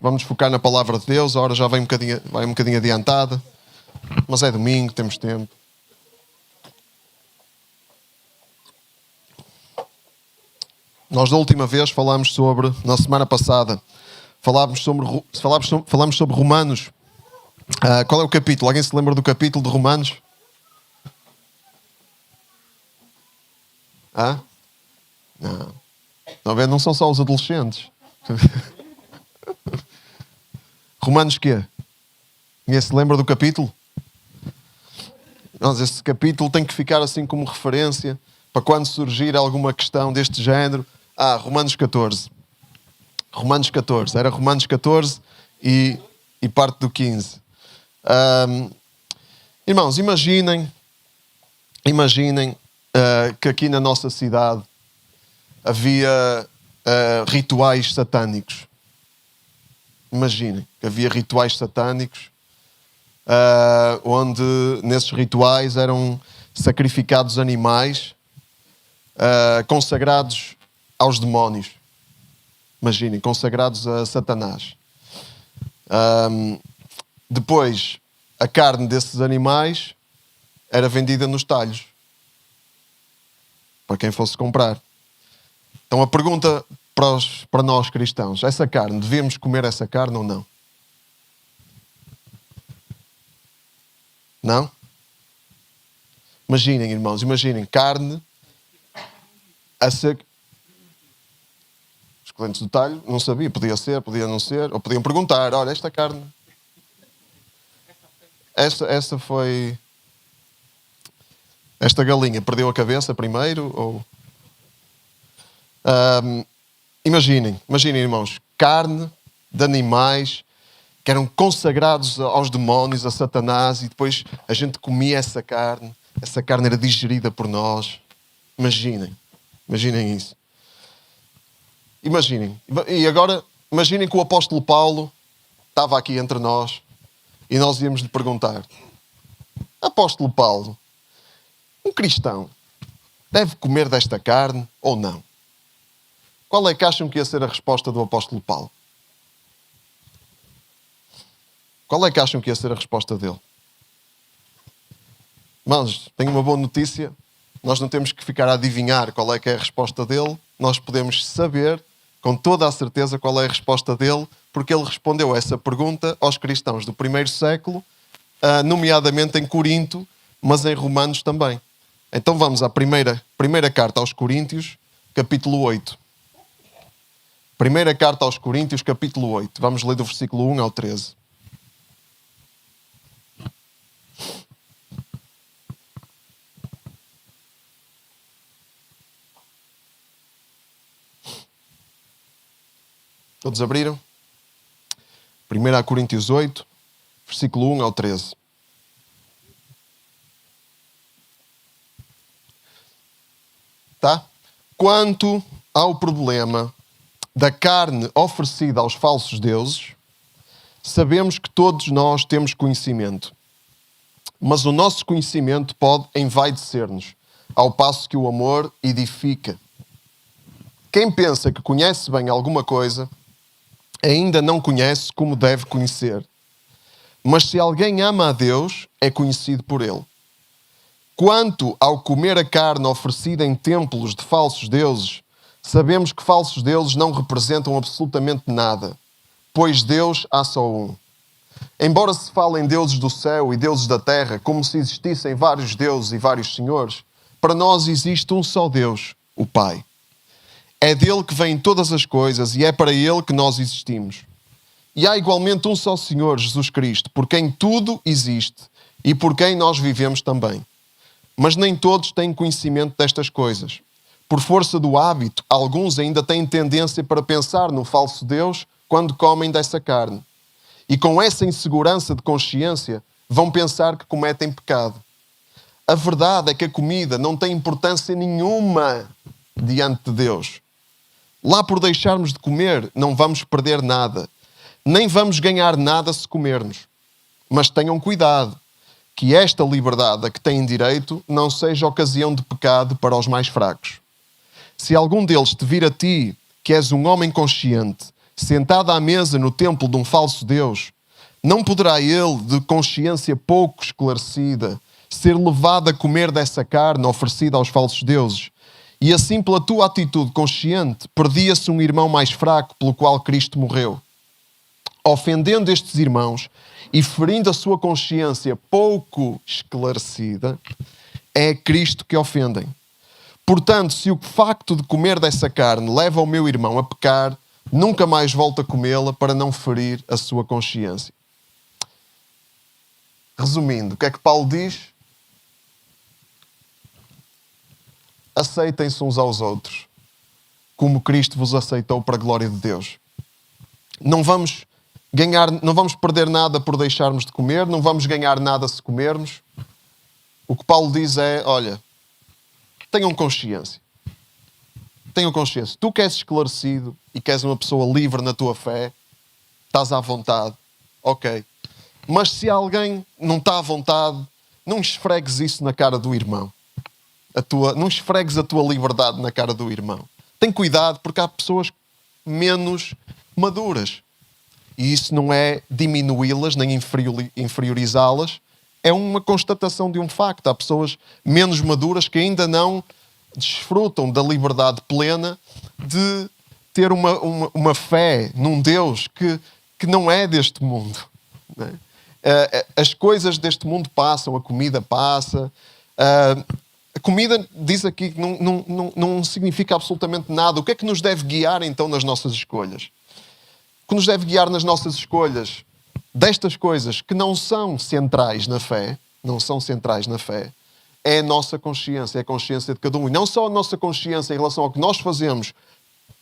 Vamos focar na palavra de Deus. A hora já vai um bocadinho adiantada. Mas é domingo, temos tempo. Nós da última vez falámos sobre, na semana passada, falámos sobre Romanos. Qual é o capítulo? Alguém se lembra do capítulo de Romanos? Não são só os adolescentes. Romanos quê? Ninguém se lembra do capítulo? Mas esse capítulo tem que ficar assim como referência para quando surgir alguma questão deste género. Romanos 14. Romanos 14. Era Romanos 14 e parte do 15. Irmãos, imaginem que aqui na nossa cidade havia rituais satânicos. Imaginem que havia rituais satânicos onde nesses rituais eram sacrificados animais consagrados aos demónios. Imaginem, consagrados a Satanás. Depois, a carne desses animais era vendida nos talhos para quem fosse comprar. Então a pergunta para nós cristãos: essa carne, devemos comer essa carne ou não? Não? Imaginem, irmãos, carne os clientes do talho não sabiam, podia ser, podia não ser, ou podiam perguntar: olha, esta carne, essa foi, esta galinha perdeu a cabeça primeiro, ou... Imaginem, irmãos, carne de animais que eram consagrados aos demónios, a Satanás, e depois a gente comia essa carne era digerida por nós. Imaginem isso. E agora, imaginem que o apóstolo Paulo estava aqui entre nós e nós íamos lhe perguntar: apóstolo Paulo, um cristão deve comer desta carne ou não? Qual é que acham que ia ser a resposta do apóstolo Paulo? Qual é que acham que ia ser a resposta dele? Mas tenho uma boa notícia: nós não temos que ficar a adivinhar qual é que é a resposta dele. Nós podemos saber com toda a certeza qual é a resposta dele, porque ele respondeu essa pergunta aos cristãos do primeiro século, nomeadamente em Corinto, mas em Romanos também. Então vamos à primeira carta aos Coríntios, capítulo 8. Primeira carta aos Coríntios, capítulo 8. Vamos ler do versículo 1 ao 13. Todos abriram? 1 Coríntios 8, versículo 1 ao 13. Tá? Quanto ao problema da carne oferecida aos falsos deuses, sabemos que todos nós temos conhecimento. Mas o nosso conhecimento pode envaidecer-nos, ao passo que o amor edifica. Quem pensa que conhece bem alguma coisa, ainda não conhece como deve conhecer. Mas se alguém ama a Deus, é conhecido por Ele. Quanto ao comer a carne oferecida em templos de falsos deuses, sabemos que falsos deuses não representam absolutamente nada, pois Deus há só um. Embora se fale em deuses do céu e deuses da terra, como se existissem vários deuses e vários senhores, para nós existe um só Deus, o Pai. É dele que vêm todas as coisas e é para ele que nós existimos. E há igualmente um só Senhor, Jesus Cristo, por quem tudo existe e por quem nós vivemos também. Mas nem todos têm conhecimento destas coisas. Por força do hábito, alguns ainda têm tendência para pensar no falso Deus quando comem dessa carne. E com essa insegurança de consciência, vão pensar que cometem pecado. A verdade é que a comida não tem importância nenhuma diante de Deus. Lá por deixarmos de comer, não vamos perder nada. Nem vamos ganhar nada se comermos. Mas tenham cuidado, que esta liberdade a que têm direito não seja ocasião de pecado para os mais fracos. Se algum deles te vir a ti, que és um homem consciente, sentado à mesa no templo de um falso Deus, não poderá ele, de consciência pouco esclarecida, ser levado a comer dessa carne oferecida aos falsos deuses? E assim, pela tua atitude consciente, perdia-se um irmão mais fraco pelo qual Cristo morreu. Ofendendo estes irmãos e ferindo a sua consciência pouco esclarecida, é Cristo que ofendem. Portanto, se o facto de comer dessa carne leva o meu irmão a pecar, nunca mais volto a comê-la para não ferir a sua consciência. Resumindo, o que é que Paulo diz? Aceitem-se uns aos outros, como Cristo vos aceitou para a glória de Deus. Não vamos perder nada por deixarmos de comer, não vamos ganhar nada se comermos. O que Paulo diz é, olha, tenham consciência. Tenham consciência. Tu que és esclarecido e que és uma pessoa livre na tua fé, estás à vontade, ok. Mas se alguém não está à vontade, não esfregues isso na cara do irmão. Não esfregues a tua liberdade na cara do irmão. Tem cuidado, porque há pessoas menos maduras. E isso não é diminuí-las, nem inferiorizá-las. É uma constatação de um facto. Há pessoas menos maduras que ainda não desfrutam da liberdade plena de ter uma fé num Deus que não é deste mundo. Não é? As coisas deste mundo passam, a comida passa. A comida, diz aqui, que não significa absolutamente nada. O que é que nos deve guiar, então, nas nossas escolhas? O que nos deve guiar nas nossas escolhas destas coisas que não são centrais na fé, é a nossa consciência, é a consciência de cada um. E não só a nossa consciência em relação ao que nós fazemos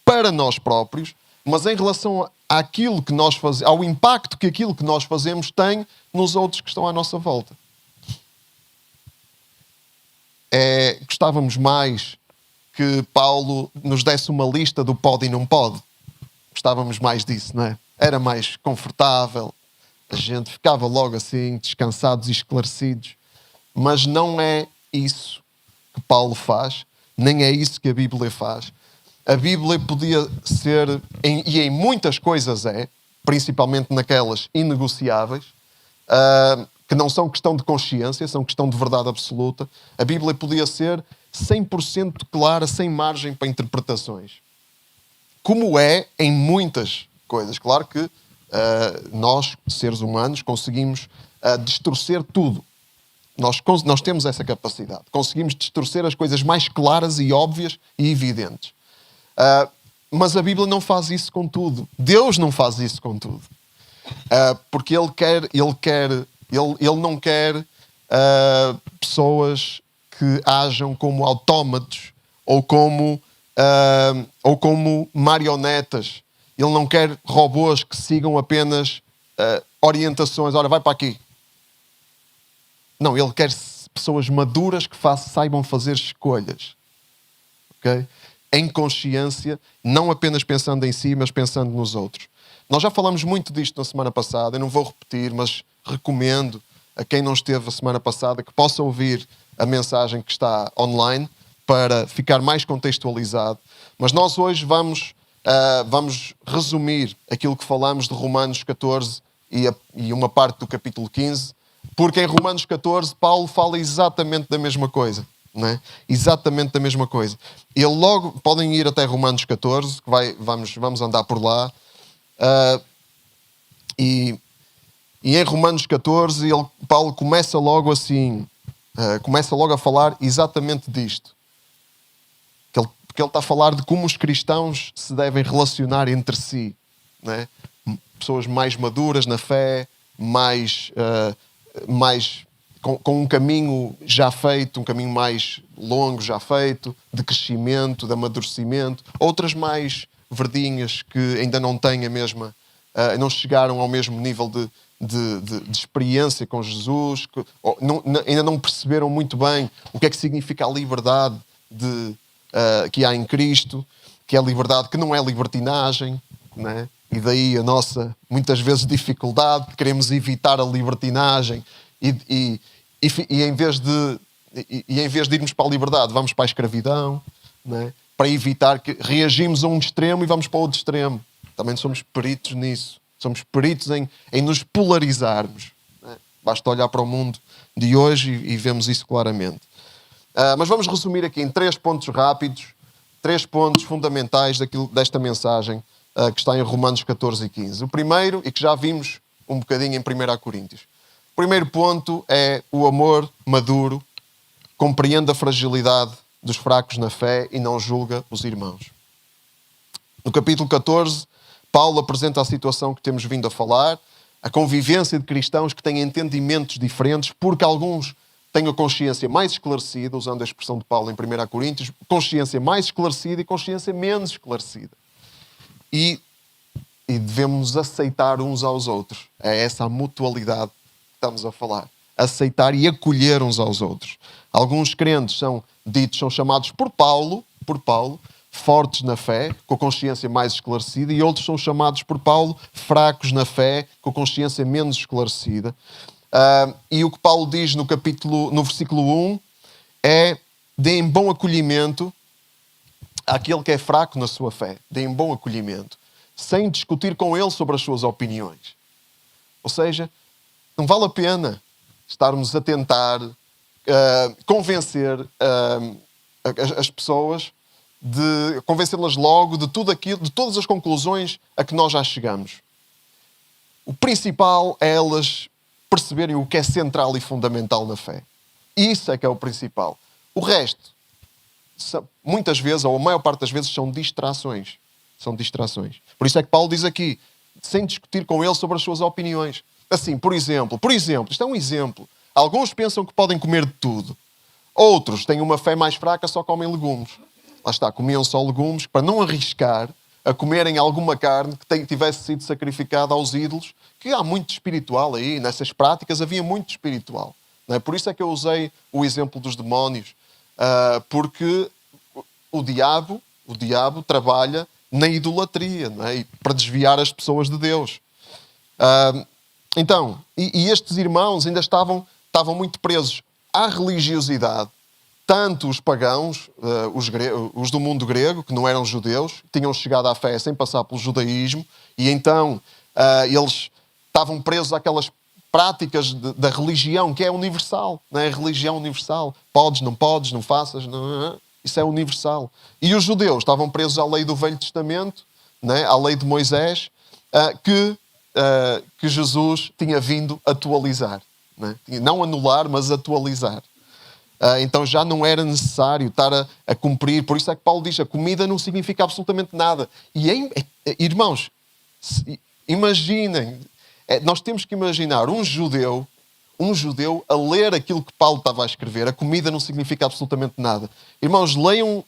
para nós próprios, mas em relação àquilo que nós fazemos, ao impacto que aquilo que nós fazemos tem nos outros que estão à nossa volta. Gostávamos mais que Paulo nos desse uma lista do pode e não pode. Gostávamos mais disso, não é? Era mais confortável. A gente ficava logo assim, descansados e esclarecidos. Mas não é isso que Paulo faz, nem é isso que a Bíblia faz. A Bíblia podia ser, e em muitas coisas é, principalmente naquelas inegociáveis, que não são questão de consciência, são questão de verdade absoluta. A Bíblia podia ser 100% clara, sem margem para interpretações. Como é em muitas coisas. Claro que nós, seres humanos, conseguimos distorcer tudo. Nós temos essa capacidade. Conseguimos distorcer as coisas mais claras e óbvias e evidentes. Mas a Bíblia não faz isso com tudo. Deus não faz isso com tudo. Porque Ele não quer pessoas que ajam como autómatos ou como marionetas. Ele não quer robôs que sigam apenas orientações. Ora, vai para aqui. Não, ele quer pessoas maduras que saibam fazer escolhas. Ok? Em consciência, não apenas pensando em si, mas pensando nos outros. Nós já falamos muito disto na semana passada, eu não vou repetir, mas recomendo a quem não esteve a semana passada que possa ouvir a mensagem que está online para ficar mais contextualizado. Mas nós hoje vamos resumir aquilo que falamos de Romanos 14 e uma parte do capítulo 15, porque em Romanos 14 Paulo fala exatamente da mesma coisa. Não é? Exatamente da mesma coisa. Ele logo, podem ir até Romanos 14, que vamos andar por lá. E em Romanos 14 Paulo começa logo assim, começa logo a falar exatamente disto. Porque ele está a falar de como os cristãos se devem relacionar entre si. Não é? Pessoas mais maduras na fé, mais com um caminho já feito, um caminho mais longo já feito, de crescimento, de amadurecimento. Outras mais verdinhas que ainda não têm a mesma, não chegaram ao mesmo nível de experiência com Jesus, ainda não perceberam muito bem o que é que significa a liberdade que há em Cristo, que é a liberdade que não é libertinagem, né? E daí a nossa, muitas vezes, dificuldade, que queremos evitar a libertinagem e em vez de irmos para a liberdade, vamos para a escravidão, né? Para evitar que reagimos a um extremo e vamos para o outro extremo. Também somos peritos nisso. Somos peritos em nos polarizarmos. Né? Basta olhar para o mundo de hoje e vemos isso claramente. Mas vamos resumir aqui em 3 pontos rápidos, 3 pontos fundamentais desta mensagem que está em Romanos 14 e 15. O primeiro, e que já vimos um bocadinho em 1 Coríntios. O primeiro ponto é o amor maduro, compreende a fragilidade dos fracos na fé e não julga os irmãos. No capítulo 14, Paulo apresenta a situação que temos vindo a falar, a convivência de cristãos que têm entendimentos diferentes, porque alguns têm a consciência mais esclarecida, usando a expressão de Paulo em 1 Coríntios, consciência mais esclarecida e consciência menos esclarecida. E devemos aceitar uns aos outros. É essa a mutualidade que estamos a falar. Aceitar e acolher uns aos outros. Alguns crentes são chamados por Paulo, fortes na fé, com a consciência mais esclarecida, e outros são chamados por Paulo fracos na fé, com a consciência menos esclarecida. E o que Paulo diz no versículo 1 é: deem bom acolhimento àquele que é fraco na sua fé. Deem bom acolhimento, sem discutir com ele sobre as suas opiniões. Ou seja, não vale a pena estarmos a tentar convencer as pessoas, de convencê-las logo de tudo aquilo, de todas as conclusões a que nós já chegamos. O principal é elas perceberem o que é central e fundamental na fé. Isso é que é o principal. O resto, muitas vezes, ou a maior parte das vezes, são distrações. São distrações. Por isso é que Paulo diz aqui, sem discutir com ele sobre as suas opiniões. Assim, por exemplo, isto é um exemplo. Alguns pensam que podem comer de tudo. Outros têm uma fé mais fraca, só comem legumes. Lá está, comiam só legumes para não arriscar a comerem alguma carne que tivesse sido sacrificada aos ídolos, que há muito espiritual aí, nessas práticas havia muito espiritual. Não é? Por isso é que eu usei o exemplo dos demónios, porque o diabo trabalha na idolatria, não é? E para desviar as pessoas de Deus. Então, estes irmãos ainda estavam muito presos à religiosidade. Tanto os pagãos, os do mundo grego, que não eram judeus, tinham chegado à fé sem passar pelo judaísmo, e então eles estavam presos àquelas práticas da religião, que é universal, não é? A religião universal. Podes, não faças, não. Isso é universal. E os judeus estavam presos à lei do Velho Testamento, não é? À lei de Moisés, que Jesus tinha vindo atualizar. Não é? Não anular, mas atualizar. Então já não era necessário estar a cumprir. Por isso é que Paulo diz, a comida não significa absolutamente nada. E irmãos, imaginem, nós temos que imaginar um judeu a ler aquilo que Paulo estava a escrever. A comida não significa absolutamente nada. Irmãos, leiam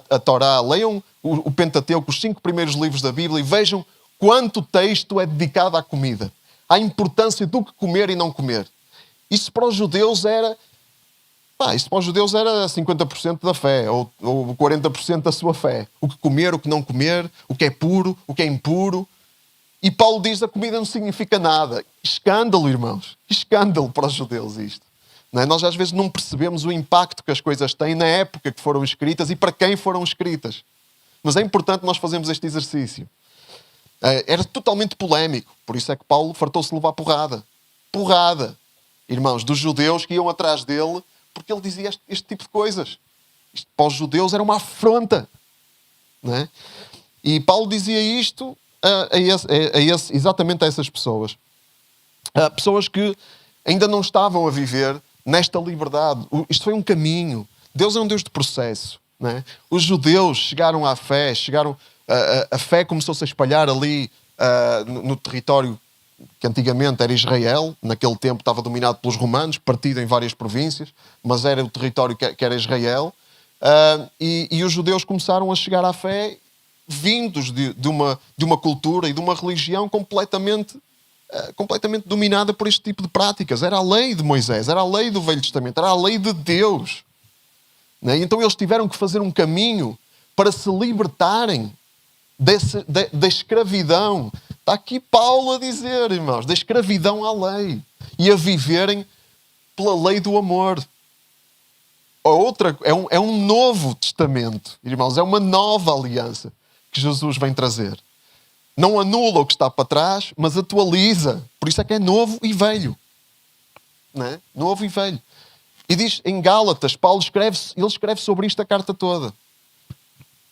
a Torá, leiam o Pentateuco, os 5 primeiros livros da Bíblia, e vejam quanto texto é dedicado à comida. À importância do que comer e não comer. Isso para os judeus era 50% da fé, ou 40% da sua fé. O que comer, o que não comer, o que é puro, o que é impuro. E Paulo diz que a comida não significa nada. Escândalo, irmãos. Escândalo para os judeus isto. Não é? Nós às vezes não percebemos o impacto que as coisas têm na época que foram escritas e para quem foram escritas. Mas é importante nós fazermos este exercício. Era totalmente polémico. Por isso é que Paulo fartou-se levar porrada. Porrada. Irmãos, dos judeus que iam atrás dele, porque ele dizia este tipo de coisas. Isto para os judeus era uma afronta. Não é? E Paulo dizia isto exatamente a essas pessoas. Pessoas que ainda não estavam a viver nesta liberdade. Isto foi um caminho. Deus é um Deus de processo. Não é? Os judeus chegaram à fé, a fé começou-se a espalhar ali no território que antigamente era Israel, naquele tempo estava dominado pelos romanos, partido em várias províncias, mas era o território que era Israel, e os judeus começaram a chegar à fé vindos de uma cultura e de uma religião completamente dominada por este tipo de práticas. Era a lei de Moisés, era a lei do Velho Testamento, era a lei de Deus. Não é? Então eles tiveram que fazer um caminho para se libertarem da escravidão. Está aqui Paulo a dizer, irmãos, da escravidão à lei e a viverem pela lei do amor. É um novo testamento, irmãos, é uma nova aliança que Jesus vem trazer. Não anula o que está para trás, mas atualiza. Por isso é que é novo e velho. Não é? Novo e velho. E diz em Gálatas, Paulo escreve sobre isto a carta toda.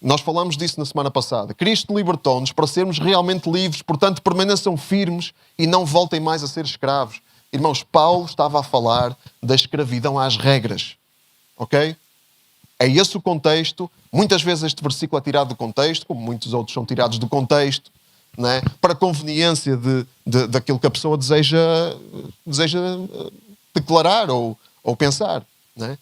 Nós falamos disso na semana passada. Cristo libertou-nos para sermos realmente livres, portanto permaneçam firmes e não voltem mais a ser escravos. Irmãos, Paulo estava a falar da escravidão às regras. Ok? É esse o contexto. Muitas vezes este versículo é tirado do contexto, como muitos outros são tirados do contexto, não é? Para conveniência daquilo que a pessoa deseja declarar ou pensar. Não é?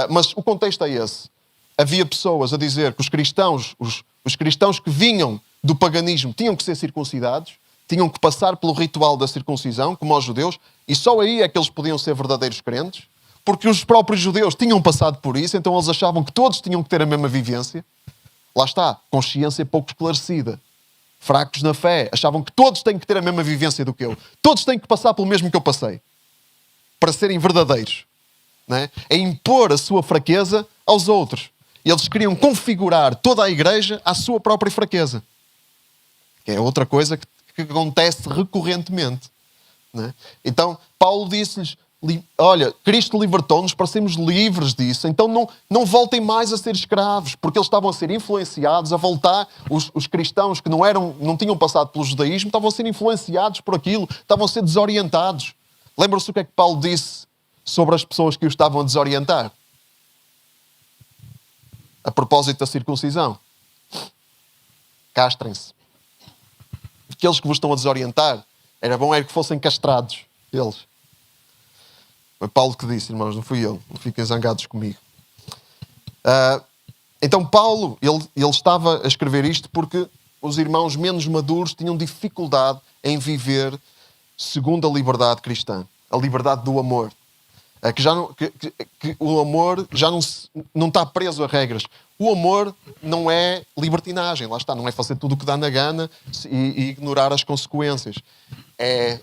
Mas o contexto é esse. Havia pessoas a dizer que os cristãos que vinham do paganismo tinham que ser circuncidados, tinham que passar pelo ritual da circuncisão, como os judeus, e só aí é que eles podiam ser verdadeiros crentes, porque os próprios judeus tinham passado por isso, então eles achavam que todos tinham que ter a mesma vivência. Lá está, consciência pouco esclarecida. Fracos na fé, achavam que todos têm que ter a mesma vivência do que eu. Todos têm que passar pelo mesmo que eu passei. Para serem verdadeiros. Não é? É impor a sua fraqueza aos outros. Eles queriam configurar toda a igreja à sua própria fraqueza. Que é outra coisa que acontece recorrentemente. Não é? Então, Paulo disse-lhes, olha, Cristo libertou-nos para sermos livres disso, então não voltem mais a ser escravos, porque eles estavam a ser influenciados a voltar, os cristãos que não tinham passado pelo judaísmo, estavam a ser influenciados por aquilo, estavam a ser desorientados. Lembram-se o que é que Paulo disse sobre as pessoas que o estavam a desorientar? A propósito da circuncisão. Castrem-se. Aqueles que vos estão a desorientar, era bom que fossem castrados. Eles. Foi Paulo que disse, irmãos, não fui eu. Não fiquem zangados comigo. Então Paulo, ele estava a escrever isto porque os irmãos menos maduros tinham dificuldade em viver segundo a liberdade cristã. A liberdade do amor. Que o amor já não está preso a regras. O amor não é libertinagem, lá está, não é fazer tudo o que dá na gana e ignorar as consequências. É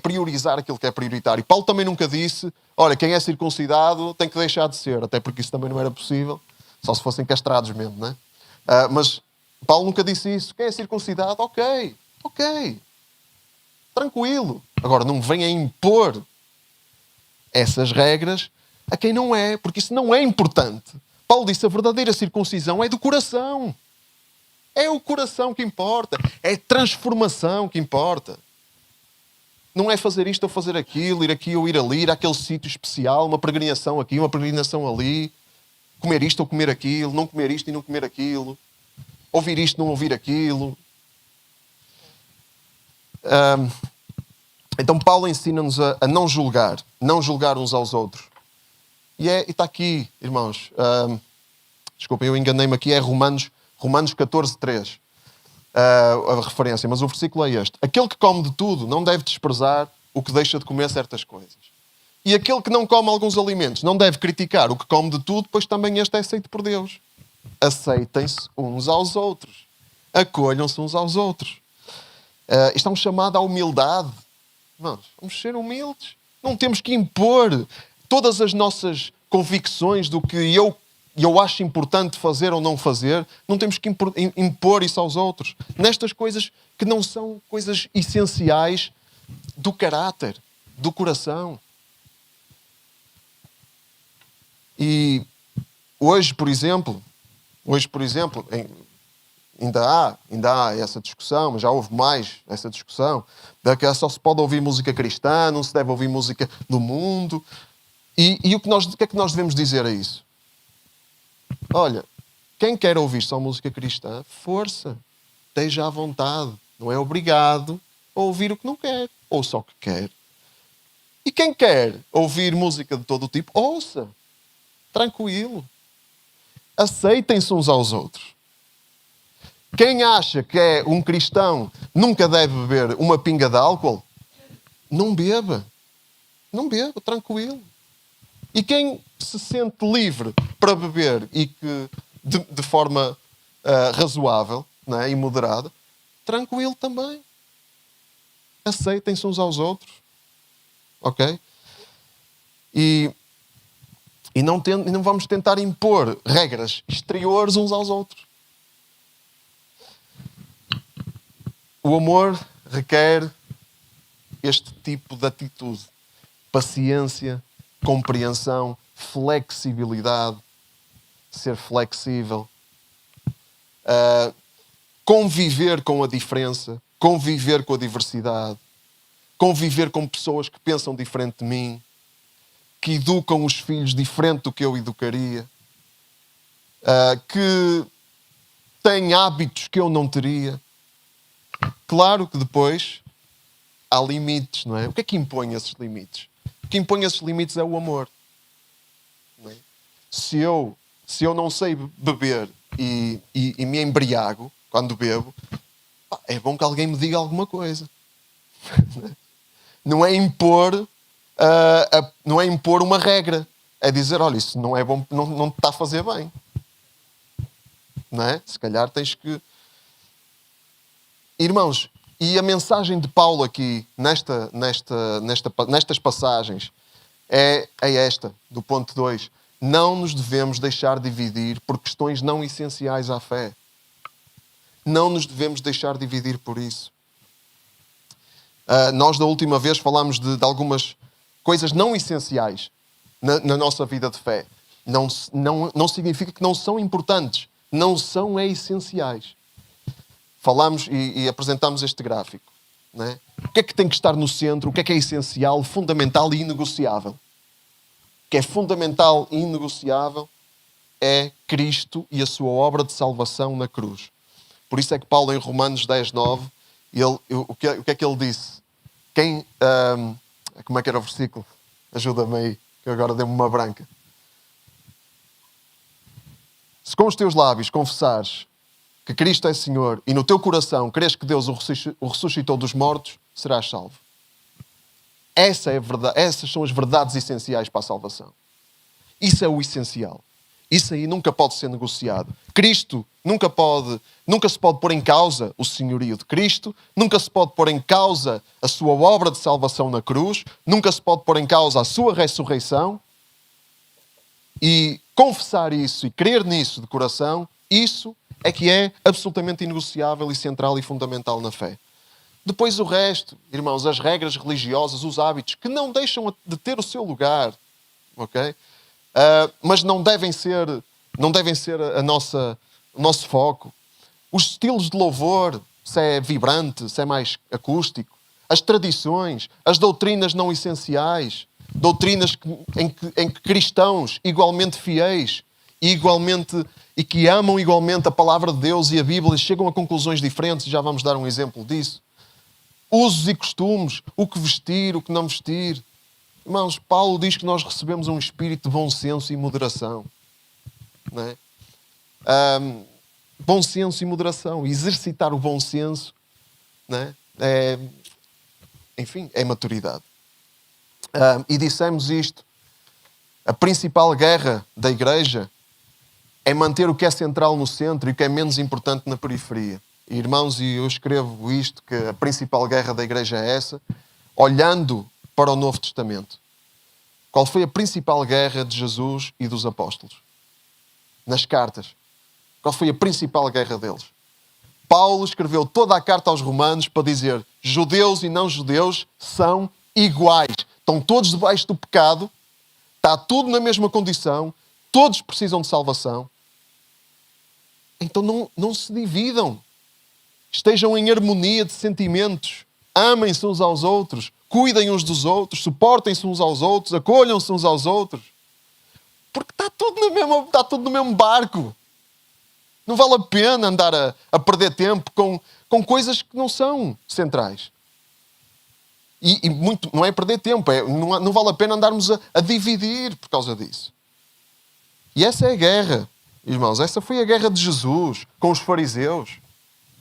priorizar aquilo que é prioritário. E Paulo também nunca disse, olha, quem é circuncidado tem que deixar de ser, até porque isso também não era possível, só se fossem castrados mesmo, não é? Mas Paulo nunca disse isso. Quem é circuncidado, ok, tranquilo. Agora, não venha impor essas regras a quem não é, porque isso não é importante. Paulo disse, a verdadeira circuncisão é do coração. É o coração que importa. É a transformação que importa. Não é fazer isto ou fazer aquilo, ir aqui ou ir ali, ir àquele sítio especial, uma peregrinação aqui, uma peregrinação ali, comer isto ou comer aquilo, não comer isto e não comer aquilo, ouvir isto, não ouvir aquilo. Então Paulo ensina-nos a não julgar uns aos outros. E está aqui, irmãos, desculpem, eu enganei-me aqui, é Romanos 14:3, a referência, mas o versículo é este. Aquele que come de tudo não deve desprezar o que deixa de comer certas coisas. E aquele que não come alguns alimentos não deve criticar o que come de tudo, pois também este é aceito por Deus. Aceitem-se uns aos outros. Acolham-se uns aos outros. Isto é um chamado à humildade. Vamos ser humildes. Não temos que impor todas as nossas convicções do que eu acho importante fazer ou não fazer. Não temos que impor isso aos outros. Nestas coisas que não são coisas essenciais do caráter, do coração. E hoje, por exemplo, ainda há essa discussão, mas já houve mais essa discussão, de que só se pode ouvir música cristã, não se deve ouvir música do mundo. E o que é que nós devemos dizer a isso? Olha, quem quer ouvir só música cristã, força, esteja à vontade. Não é obrigado a ouvir o que não quer, ou só o que quer. E quem quer ouvir música de todo o tipo, ouça. Tranquilo. Aceitem-se uns aos outros. Quem acha que é um cristão nunca deve beber uma pinga de álcool, não beba. Não beba, tranquilo. E quem se sente livre para beber e que de forma razoável, não é, e moderada, tranquilo também. Aceitem-se uns aos outros. Ok? E não vamos tentar impor regras exteriores uns aos outros. O amor requer este tipo de atitude. Paciência, compreensão, flexibilidade, ser flexível, conviver com a diferença, conviver com a diversidade, conviver com pessoas que pensam diferente de mim, que educam os filhos diferente do que eu educaria, que têm hábitos que eu não teria. Claro que depois há limites, não é? O que é que impõe esses limites? O que impõe esses limites é o amor. Não é? Se eu não sei beber e me embriago quando bebo, é bom que alguém me diga alguma coisa. Não é impor, não é impor uma regra. É dizer, olha, isso não é bom, não te está a fazer bem. Não é? Se calhar tens que... Irmãos, e a mensagem de Paulo aqui, nestas passagens, é esta, do ponto 2. Não nos devemos deixar dividir por questões não essenciais à fé. Não nos devemos deixar dividir por isso. Nós, da última vez, falámos de algumas coisas não essenciais na nossa vida de fé. Não significa que não são importantes. Não são essenciais. Falámos e apresentámos este gráfico. Não é? O que é que tem que estar no centro? O que é essencial, fundamental e inegociável? O que é fundamental e inegociável é Cristo e a sua obra de salvação na cruz. Por isso é que Paulo, em Romanos 10:9, o que é que ele disse? Como é que era o versículo? Ajuda-me aí, que agora deu-me uma branca. Se com os teus lábios confessares que Cristo é Senhor e no teu coração crês que Deus o ressuscitou dos mortos, serás salvo. Essa é a verdade, essas são as verdades essenciais para a salvação. Isso é o essencial. Isso aí nunca pode ser negociado. Cristo nunca se pode pôr em causa o senhorio de Cristo, nunca se pode pôr em causa a sua obra de salvação na cruz, nunca se pode pôr em causa a sua ressurreição. E confessar isso e crer nisso de coração, isso é que é absolutamente inegociável e central e fundamental na fé. Depois o resto, irmãos, as regras religiosas, os hábitos, que não deixam de ter o seu lugar, ok? Mas não devem ser o nosso foco. Os estilos de louvor, se é vibrante, se é mais acústico. As tradições, as doutrinas não essenciais, doutrinas em que cristãos igualmente fiéis e que amam igualmente a palavra de Deus e a Bíblia chegam a conclusões diferentes, e já vamos dar um exemplo disso. Usos e costumes, o que vestir, o que não vestir. Irmãos, Paulo diz que nós recebemos um espírito de bom senso e moderação. Não é? Bom senso e moderação. Exercitar o bom senso, não é? Enfim, é maturidade. E dissemos isto. A principal guerra da igreja é manter o que é central no centro e o que é menos importante na periferia. E, irmãos, e eu escrevo isto, que a principal guerra da igreja é essa, olhando para o Novo Testamento. Qual foi a principal guerra de Jesus e dos apóstolos? Nas cartas. Qual foi a principal guerra deles? Paulo escreveu toda a carta aos Romanos para dizer: judeus e não judeus são iguais. Estão todos debaixo do pecado, está tudo na mesma condição, todos precisam de salvação. Então não se dividam. Estejam em harmonia de sentimentos. Amem-se uns aos outros. Cuidem uns dos outros. Suportem-se uns aos outros. Acolham-se uns aos outros. Porque está tudo no mesmo barco. Não vale a pena andar a perder tempo com coisas que não são centrais. E muito, não é perder tempo. Não vale a pena andarmos a dividir por causa disso. E essa é a guerra, irmãos. Essa foi a guerra de Jesus com os fariseus.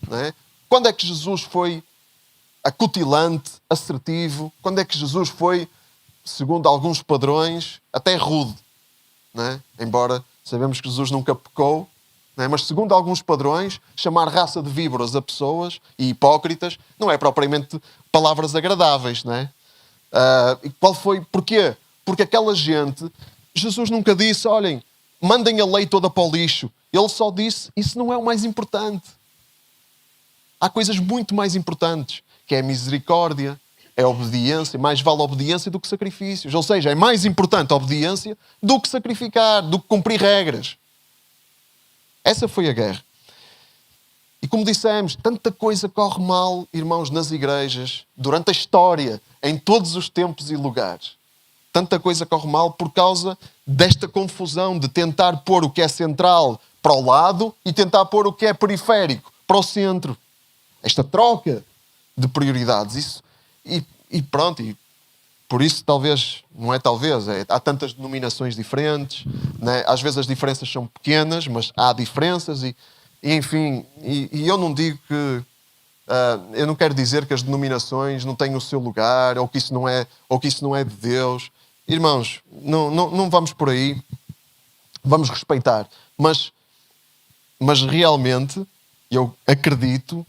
Não é? Quando é que Jesus foi acutilante, assertivo? Quando é que Jesus foi, segundo alguns padrões, até rude? Não é? Embora sabemos que Jesus nunca pecou, não é? Mas segundo alguns padrões, chamar raça de víboras a pessoas e hipócritas não é propriamente palavras agradáveis. Não é? E qual foi? Porquê? Porque aquela gente, Jesus nunca disse, olhem, mandem a lei toda para o lixo. Ele só disse, isso não é o mais importante. há coisas muito mais importantes, que é a misericórdia, é a obediência. Mais vale a obediência do que sacrifícios. Ou seja, é mais importante a obediência do que sacrificar, do que cumprir regras. Essa foi a guerra. E como dissemos, tanta coisa corre mal, irmãos, nas igrejas, durante a história, em todos os tempos e lugares. Tanta coisa corre mal por causa desta confusão de tentar pôr o que é central para o lado e tentar pôr o que é periférico para o centro. Esta troca de prioridades. Isso, e pronto, e por isso talvez, não é talvez, há tantas denominações diferentes, né? Às vezes as diferenças são pequenas, mas há diferenças e enfim, e eu não digo que, eu não quero dizer que as denominações não têm o seu lugar, ou que isso não é de Deus. Irmãos, não vamos por aí, vamos respeitar, mas realmente eu acredito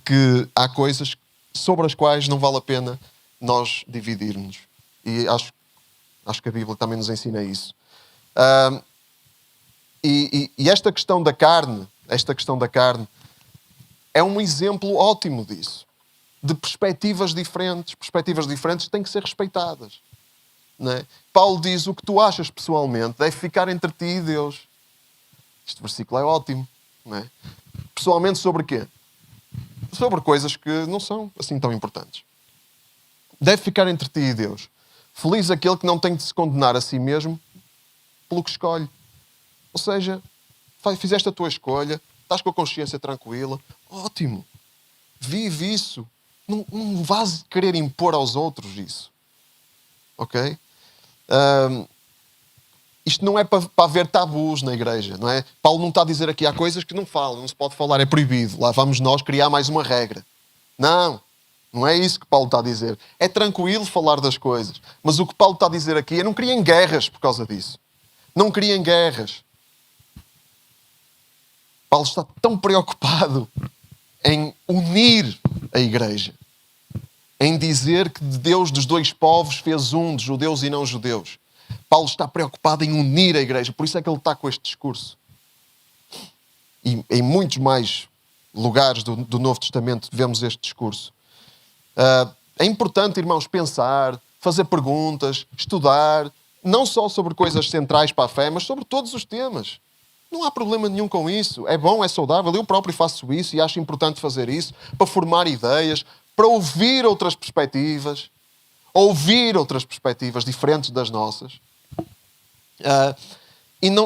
que há coisas sobre as quais não vale a pena nós dividirmos. E acho que a Bíblia também nos ensina isso. E esta questão da carne é um exemplo ótimo disso. De perspectivas diferentes têm que ser respeitadas. Não é? Paulo diz: o que tu achas pessoalmente deve ficar entre ti e Deus. Este versículo é ótimo. Não é? Pessoalmente sobre quê? Sobre coisas que não são assim tão importantes. Deve ficar entre ti e Deus. Feliz aquele que não tem de se condenar a si mesmo pelo que escolhe. Ou seja, fizeste a tua escolha, estás com a consciência tranquila, ótimo. Vive isso. Não vás querer impor aos outros isso. Ok? Isto não é para haver tabus na igreja, não é? Paulo não está a dizer aqui, há coisas que não falam, não se pode falar, é proibido. Lá vamos nós criar mais uma regra. Não é isso que Paulo está a dizer. É tranquilo falar das coisas. Mas o que Paulo está a dizer aqui é: não criem guerras por causa disso. Não criem guerras. Paulo está tão preocupado em unir a igreja, em dizer que Deus dos dois povos fez um, de judeus e não judeus. Paulo está preocupado em unir a igreja, por isso é que ele está com este discurso. E em muitos mais lugares do Novo Testamento vemos este discurso. É importante, irmãos, pensar, fazer perguntas, estudar, não só sobre coisas centrais para a fé, mas sobre todos os temas. Não há problema nenhum com isso. É bom, é saudável. Eu próprio faço isso e acho importante fazer isso para formar ideias, para ouvir outras perspectivas diferentes das nossas.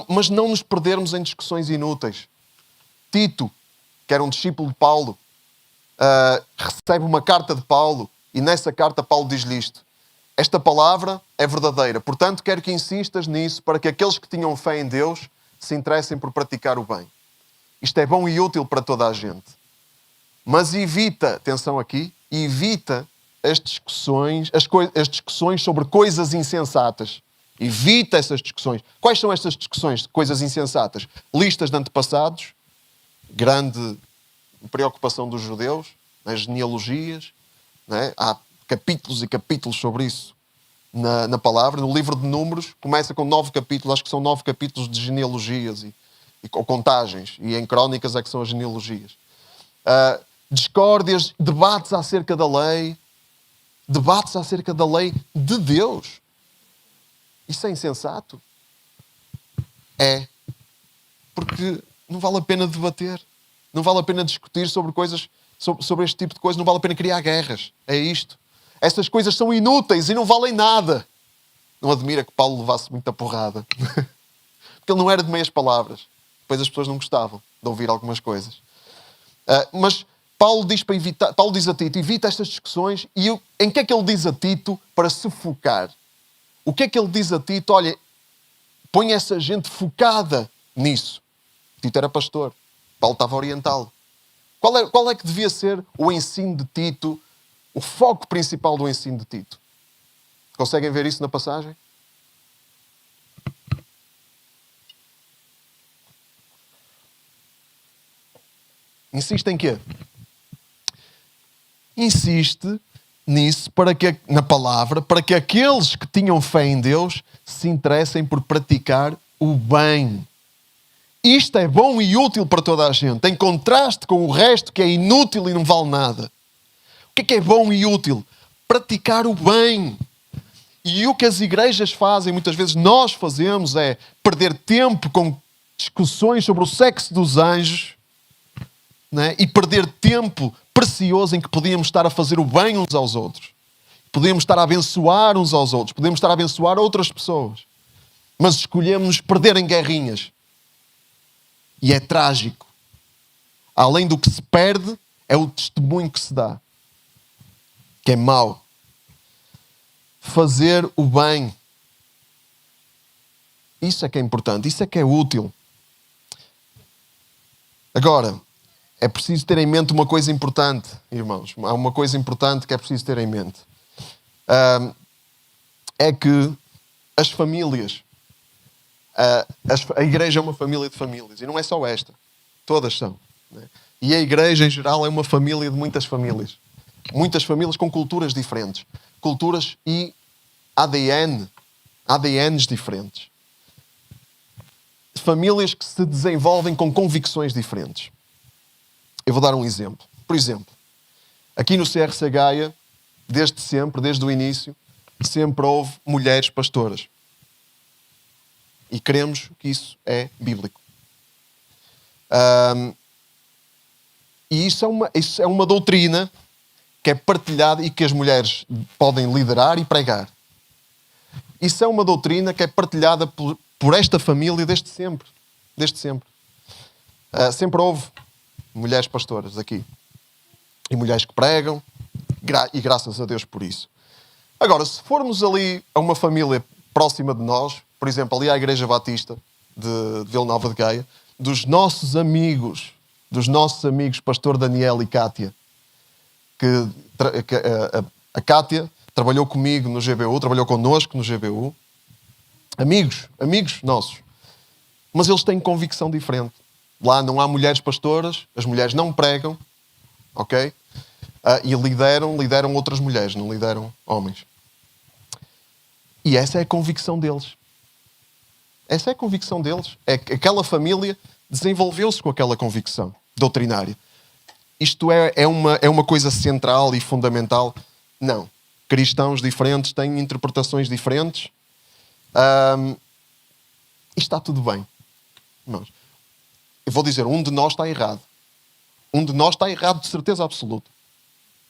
Mas não nos perdermos em discussões inúteis. Tito, que era um discípulo de Paulo, recebe uma carta de Paulo e nessa carta Paulo diz-lhe isto: esta palavra é verdadeira, portanto quero que insistas nisso para que aqueles que tinham fé em Deus se interessem por praticar o bem. Isto é bom e útil para toda a gente. Mas evita, atenção aqui, evita as discussões sobre coisas insensatas. Evita essas discussões. Quais são estas discussões de coisas insensatas? Listas de antepassados, grande preocupação dos judeus, nas genealogias, né? Há capítulos e capítulos sobre isso na palavra. No livro de Números começa com 9 capítulos, acho que são 9 capítulos de genealogias ou contagens, e em Crónicas é que são as genealogias. Discórdias, debates acerca da lei de Deus. Isso é insensato? É. Porque não vale a pena debater. Não vale a pena discutir sobre coisas, sobre este tipo de coisas. Não vale a pena criar guerras. É isto. Essas coisas são inúteis e não valem nada. Não admira que Paulo levasse muita porrada. Porque ele não era de meias palavras. Depois as pessoas não gostavam de ouvir algumas coisas. Mas Paulo diz a Tito: evita estas discussões. E em que é que ele diz a Tito para se focar? O que é que ele diz a Tito? Olha, põe essa gente focada nisso. Tito era pastor. Paulo estava a orientá-lo. Qual é que devia ser o ensino de Tito, o foco principal do ensino de Tito? Conseguem ver isso na passagem? Insiste em quê? Insiste nisso, na palavra, para que aqueles que tinham fé em Deus se interessem por praticar o bem. Isto é bom e útil para toda a gente, em contraste com o resto que é inútil e não vale nada. O que é bom e útil? Praticar o bem. E o que as igrejas fazem, muitas vezes nós fazemos, é perder tempo com discussões sobre o sexo dos anjos, né? E perder tempo precioso em que podíamos estar a fazer o bem uns aos outros. Podíamos estar a abençoar uns aos outros. Podíamos estar a abençoar outras pessoas. Mas escolhemos perder em guerrinhas. E é trágico. Além do que se perde, é o testemunho que se dá. Que é mau. Fazer o bem. Isso é que é importante. Isso é que é útil. Agora, é preciso ter em mente uma coisa importante, irmãos. Há uma coisa importante que é preciso ter em mente. É que as famílias... a igreja é uma família de famílias. E não é só esta. Todas são. Né? E a igreja, em geral, é uma família de muitas famílias. Muitas famílias com culturas diferentes. Culturas e ADNs diferentes. Famílias que se desenvolvem com convicções diferentes. Eu vou dar um exemplo. Por exemplo, aqui no CRC Gaia, desde sempre, desde o início, sempre houve mulheres pastoras. E queremos que isso é bíblico. E isso é uma doutrina que é partilhada e que as mulheres podem liderar e pregar. Isso é uma doutrina que é partilhada por esta família desde sempre. Desde sempre. Sempre houve mulheres pastoras aqui. E mulheres que pregam. E graças a Deus por isso. Agora, se formos ali a uma família próxima de nós, por exemplo, ali à Igreja Batista de Vila Nova de Gaia, dos nossos amigos, pastor Daniel e Cátia, a Cátia trabalhou comigo no GBU, trabalhou connosco no GBU. Amigos nossos. Mas eles têm convicção diferente. Lá não há mulheres pastoras, as mulheres não pregam, ok? E lideram outras mulheres, não lideram homens. E essa é a convicção deles. Essa é a convicção deles. É que aquela família desenvolveu-se com aquela convicção doutrinária. Isto é uma coisa central e fundamental? Não. Cristãos diferentes têm interpretações diferentes. E está tudo bem. Irmãos, eu vou dizer, um de nós está errado. Um de nós está errado de certeza absoluta.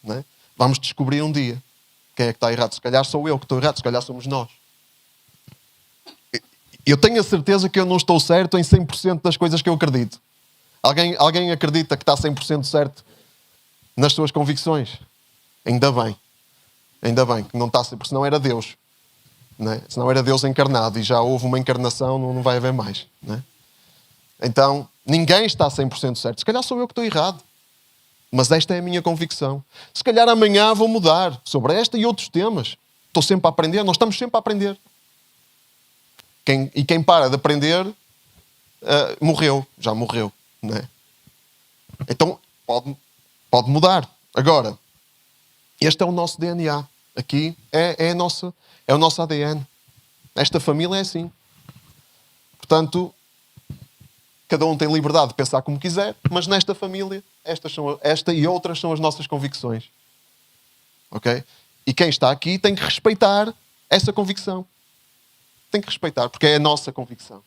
Não é? Vamos descobrir um dia quem é que está errado. Se calhar sou eu que estou errado, se calhar somos nós. Eu tenho a certeza que eu não estou certo em 100% das coisas que eu acredito. Alguém acredita que está 100% certo nas suas convicções? Ainda bem. Ainda bem que não está, porque senão era Deus. Não é? Senão era Deus encarnado e já houve uma encarnação, não vai haver mais. Não é? Então, ninguém está 100% certo. Se calhar sou eu que estou errado. Mas esta é a minha convicção. Se calhar amanhã vou mudar sobre esta e outros temas. Estou sempre a aprender. Nós estamos sempre a aprender. Quem para de aprender, morreu. Já morreu. Não é? Então, pode mudar. Agora, este é o nosso DNA. Aqui é o nosso ADN. Esta família é assim. Portanto, cada um tem liberdade de pensar como quiser, mas nesta família, esta e outras são as nossas convicções. Ok? E quem está aqui tem que respeitar essa convicção. Tem que respeitar, porque é a nossa convicção.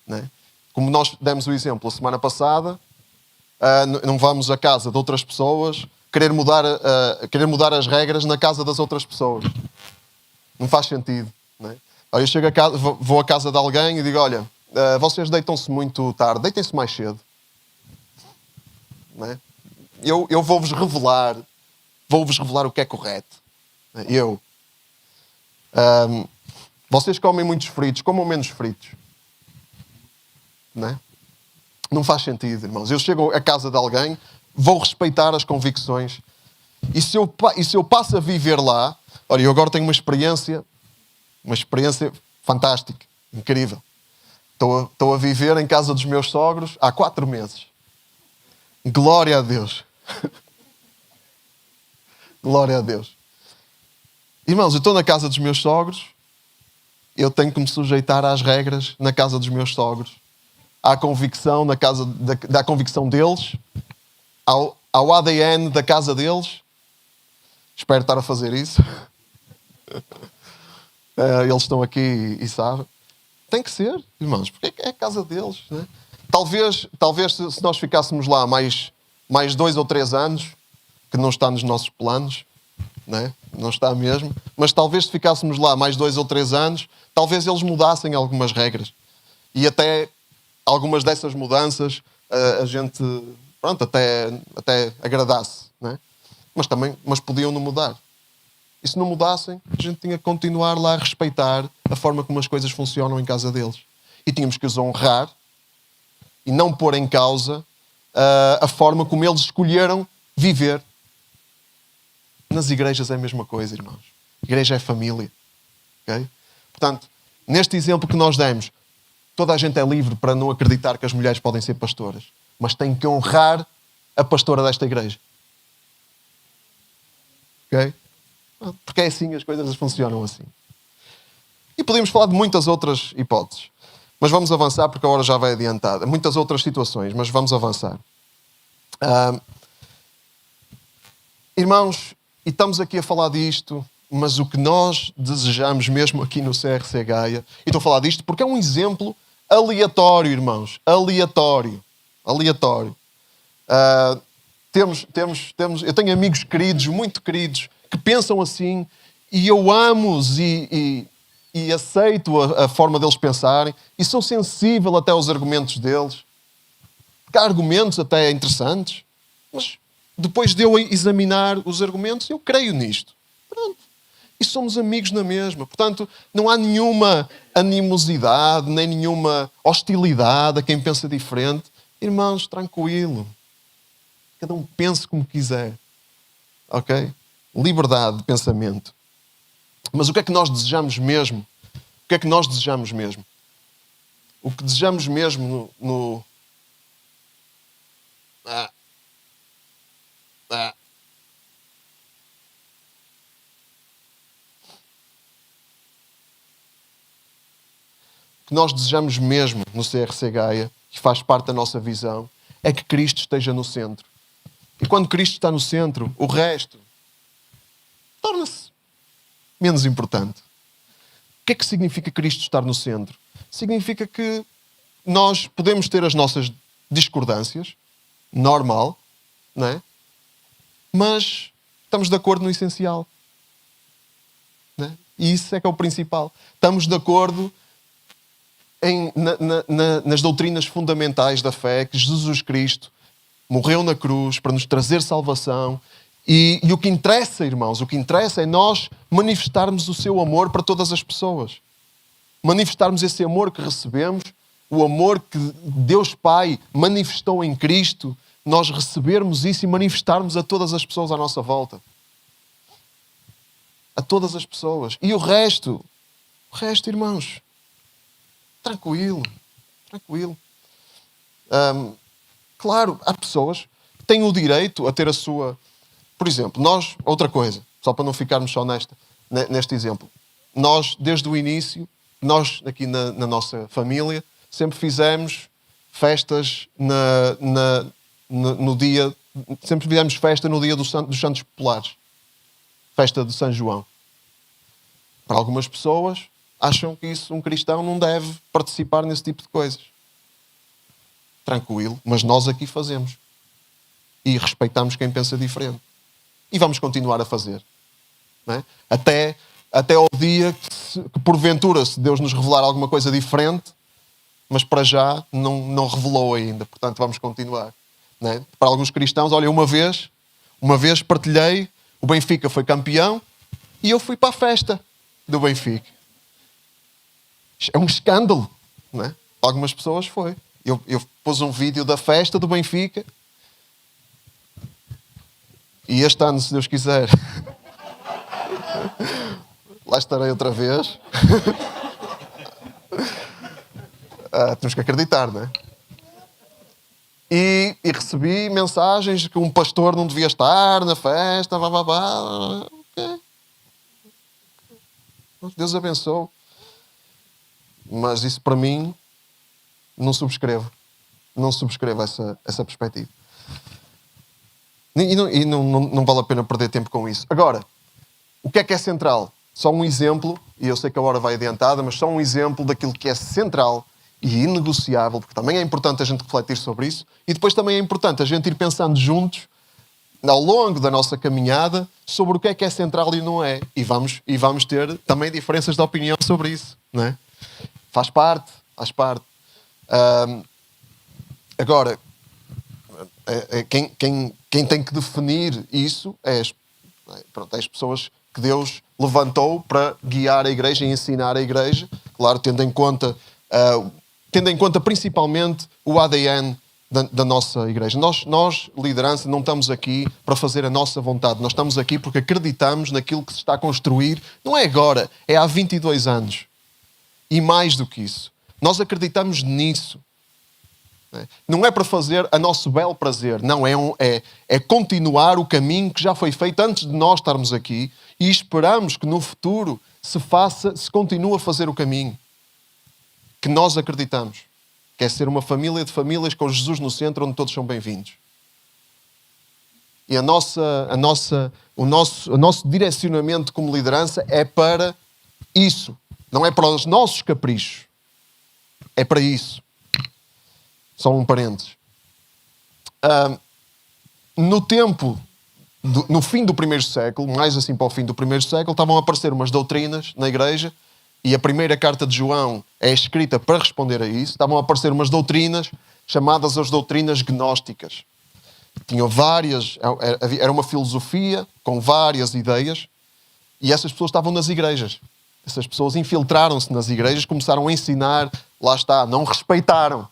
Não é? Como nós demos o exemplo a semana passada, não vamos à casa de outras pessoas querer mudar as regras na casa das outras pessoas. Não faz sentido. Não é? Eu chego a casa, vou à casa de alguém e digo, olha, vocês deitam-se muito tarde, deitem-se mais cedo. Não é? Eu vou-vos revelar o que é correto. Vocês comem muitos fritos, comam menos fritos. Não é? Não faz sentido, irmãos. Eu chego à casa de alguém, vou respeitar as convicções. E se eu passo a viver lá... Olha, eu agora tenho uma experiência fantástica, incrível. Estou a viver em casa dos meus sogros há 4 meses. Glória a Deus. Glória a Deus. Irmãos, eu estou na casa dos meus sogros, eu tenho que me sujeitar às regras na casa dos meus sogros. à convicção, da convicção deles, ao ADN da casa deles. Espero estar a fazer isso. Eles estão aqui e sabem. Tem que ser, irmãos, porque é a casa deles. Né? Talvez se nós ficássemos lá mais 2 ou 3 anos, que não está nos nossos planos, né? Não está mesmo, mas talvez se ficássemos lá mais 2 ou 3 anos, talvez eles mudassem algumas regras. E até algumas dessas mudanças a gente, pronto, até agradasse. Né? Mas podiam não mudar. E se não mudassem, a gente tinha que continuar lá a respeitar a forma como as coisas funcionam em casa deles. E tínhamos que os honrar e não pôr em causa a forma como eles escolheram viver. Nas igrejas é a mesma coisa, irmãos. Igreja é família. Okay? Portanto, neste exemplo que nós demos, toda a gente é livre para não acreditar que as mulheres podem ser pastoras. Mas tem que honrar a pastora desta igreja. Ok? Porque é assim, as coisas funcionam assim. E podemos falar de muitas outras hipóteses. Mas vamos avançar porque a hora já vai adiantada. Muitas outras situações, mas vamos avançar. Irmãos, e estamos aqui a falar disto, mas o que nós desejamos mesmo aqui no CRC Gaia, e estou a falar disto porque é um exemplo aleatório, irmãos. Aleatório. Eu tenho amigos queridos, muito queridos, que pensam assim, e eu amo-os e aceito a forma deles pensarem, e sou sensível até aos argumentos deles. Porque há argumentos até interessantes, mas depois de eu examinar os argumentos, eu creio nisto. Pronto. E somos amigos na mesma. Portanto, não há nenhuma animosidade, nem nenhuma hostilidade a quem pensa diferente. Irmãos, tranquilo. Cada um pense como quiser. Ok? Liberdade de pensamento. Mas o que é que nós desejamos mesmo? O que é que nós desejamos mesmo? O que desejamos mesmo no... O que nós desejamos mesmo no CRC Gaia, que faz parte da nossa visão, é que Cristo esteja no centro. E quando Cristo está no centro, o resto torna-se menos importante. O que é que significa Cristo estar no centro? Significa que nós podemos ter as nossas discordâncias, normal, não é? Mas estamos de acordo no essencial. Não é? E isso é que é o principal. Estamos de acordo nas doutrinas fundamentais da fé, que Jesus Cristo morreu na cruz para nos trazer salvação. E o que interessa, irmãos, o que interessa é nós manifestarmos o seu amor para todas as pessoas. Manifestarmos esse amor que recebemos, o amor que Deus Pai manifestou em Cristo, nós recebermos isso e manifestarmos a todas as pessoas à nossa volta. A todas as pessoas. E o resto, irmãos, tranquilo. Claro, há pessoas que têm o direito a ter a sua... Por exemplo, outra coisa, só para não ficarmos só neste exemplo. Nós, desde o início, aqui na nossa família, sempre fizemos festas no dia... Sempre fizemos festa no dia dos Santos Populares. Festa de São João. Para algumas pessoas, acham que um cristão não deve participar nesse tipo de coisas. Tranquilo, mas nós aqui fazemos. E respeitamos quem pensa diferente. E vamos continuar a fazer. Não é? Até ao dia que porventura, se Deus nos revelar alguma coisa diferente, mas para já não revelou ainda. Portanto, vamos continuar. Não é? Para alguns cristãos, olha, uma vez partilhei, o Benfica foi campeão e eu fui para a festa do Benfica. É um escândalo. Não é? Para algumas pessoas foi. Eu pus um vídeo da festa do Benfica. E este ano, se Deus quiser, lá estarei outra vez. Temos que acreditar, não é? E recebi mensagens que um pastor não devia estar na festa. Okay. Deus abençoe. Mas isso para mim Não subscrevo. Não subscrevo essa perspectiva. E não vale a pena perder tempo com isso. Agora, o que é central? Só um exemplo, e eu sei que a hora vai adiantada, mas só um exemplo daquilo que é central e inegociável, porque também é importante a gente refletir sobre isso, e depois também é importante a gente ir pensando juntos, ao longo da nossa caminhada, sobre o que é central e não é. E vamos ter também diferenças de opinião sobre isso, não é? Faz parte. Agora, quem tem que definir isso é as pessoas que Deus levantou para guiar a igreja e ensinar a igreja, claro, tendo em conta principalmente o ADN da nossa igreja. Nós, liderança, não estamos aqui para fazer a nossa vontade. Nós estamos aqui porque acreditamos naquilo que se está a construir. Não é agora, é há 22 anos. E mais do que isso. Nós acreditamos nisso. Não é para fazer a nosso belo prazer. Não, é continuar o caminho que já foi feito antes de nós estarmos aqui e esperamos que no futuro se continue a fazer o caminho que nós acreditamos. Que é ser uma família de famílias com Jesus no centro, onde todos são bem-vindos. E o nosso direcionamento como liderança é para isso. Não é para os nossos caprichos. É para isso. Só um parênteses. No fim do primeiro século, mais assim para o fim do primeiro século, estavam a aparecer umas doutrinas na igreja. E a primeira carta de João é escrita para responder a isso. Estavam a aparecer umas doutrinas chamadas as doutrinas gnósticas. Tinham várias... Era uma filosofia com várias ideias. E essas pessoas estavam nas igrejas. Essas pessoas infiltraram-se nas igrejas, começaram a ensinar. Lá está, não respeitaram.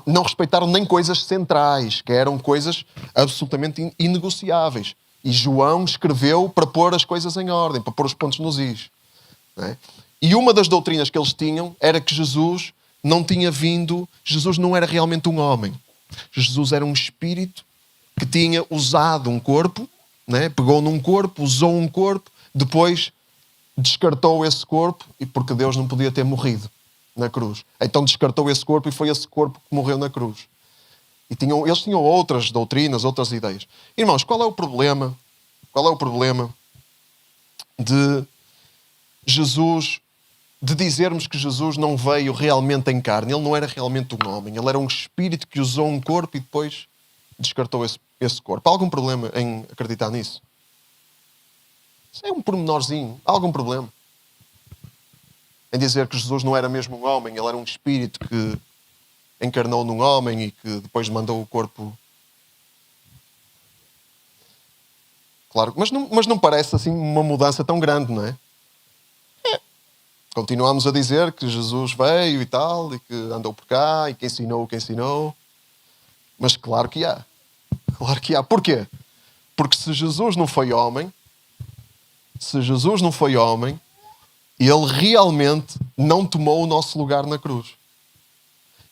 Não respeitaram nem coisas centrais, que eram coisas absolutamente inegociáveis. E João escreveu para pôr as coisas em ordem, para pôr os pontos nos is. E uma das doutrinas que eles tinham era que Jesus não tinha vindo, Jesus não era realmente um homem. Jesus era um espírito que tinha usado um corpo, pegou num corpo, usou um corpo, depois descartou esse corpo, e porque Deus não podia ter morrido na cruz. Então descartou esse corpo e foi esse corpo que morreu na cruz. E eles tinham outras doutrinas, outras ideias. Irmãos, qual é o problema? Qual é o problema de Jesus... de dizermos que Jesus não veio realmente em carne? Ele não era realmente um homem. Ele era um espírito que usou um corpo e depois descartou esse corpo. Há algum problema em acreditar nisso? Isso é um pormenorzinho. Há algum problema em dizer que Jesus não era mesmo um homem? Ele era um espírito que encarnou num homem e que depois mandou o corpo... Claro, mas não parece assim uma mudança tão grande, não é? Continuamos a dizer que Jesus veio e tal, e que andou por cá, e que ensinou o que ensinou. Mas claro que há. Claro que há. Porquê? Porque se Jesus não foi homem, ele realmente não tomou o nosso lugar na cruz.